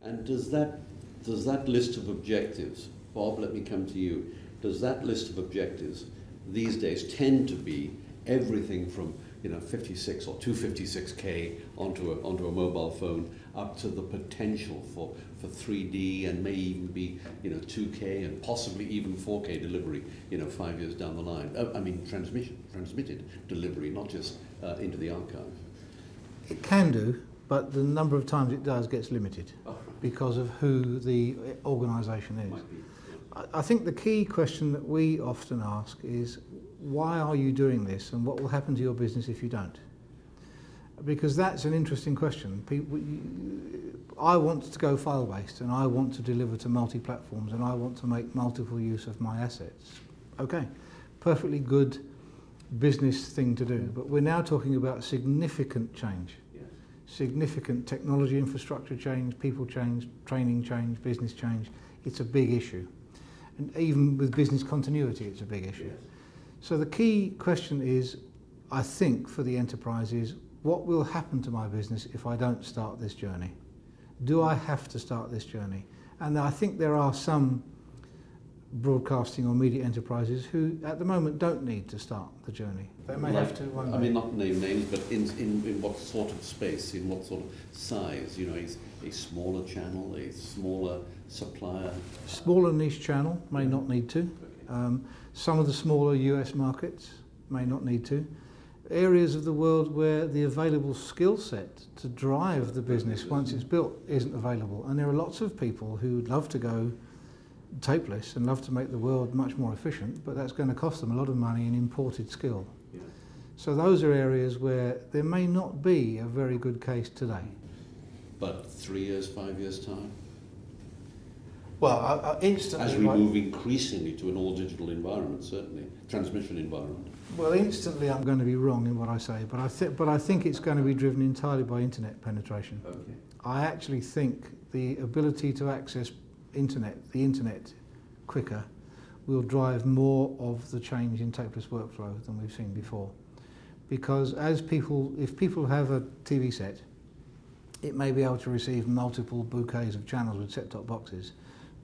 And does that list of objectives, Bob, let me come to you, does that list of objectives these days tend to be everything from 56 or 256K onto a mobile phone up to the potential for 3D and may even be 2K and possibly even 4K delivery 5 years down the line. I mean transmitted delivery, not just into the archive. It can do, but the number of times it does gets limited because of who the organisation is. I think the key question that we often ask is, why are you doing this and what will happen to your business if you don't? Because that's an interesting question. I want to go file-based and I want to deliver to multi-platforms and I want to make multiple use of my assets. Okay, perfectly good business thing to do, but we're now talking about significant change. Significant technology infrastructure change, people change, training change, business change. It's a big issue. And even with business continuity, it's a big issue. Yes. So the key question is, I think, for the enterprise is, what will happen to my business if I don't start this journey? Do I have to start this journey? And I think there are some broadcasting or media enterprises who at the moment don't need to start the journey. They may have to one day. I mean, not name names, but in what sort of space, in what sort of size? A smaller channel, a smaller supplier? Smaller niche channel may not need to. Some of the smaller US markets may not need to. Areas of the world where the available skill set to drive the business once it's built isn't available. And there are lots of people who would love to go tapeless and love to make the world much more efficient, but that's going to cost them a lot of money in imported skill. Yeah. So those are areas where there may not be a very good case today. But 3 years, 5 years' time? Well, instantly... As we move increasingly to an all-digital environment, certainly, transmission environment. Well, instantly I'm going to be wrong in what I say, but I think it's going to be driven entirely by internet penetration. Okay. I actually think the ability to access the internet quicker will drive more of the change in tapeless workflow than we've seen before. Because if people have a TV set, it may be able to receive multiple bouquets of channels with set-top boxes,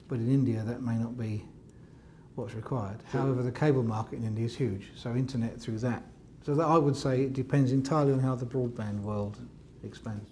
but in India that may not be what's required. Sure. However, the cable market in India is huge, so internet through that. So that I would say it depends entirely on how the broadband world expands.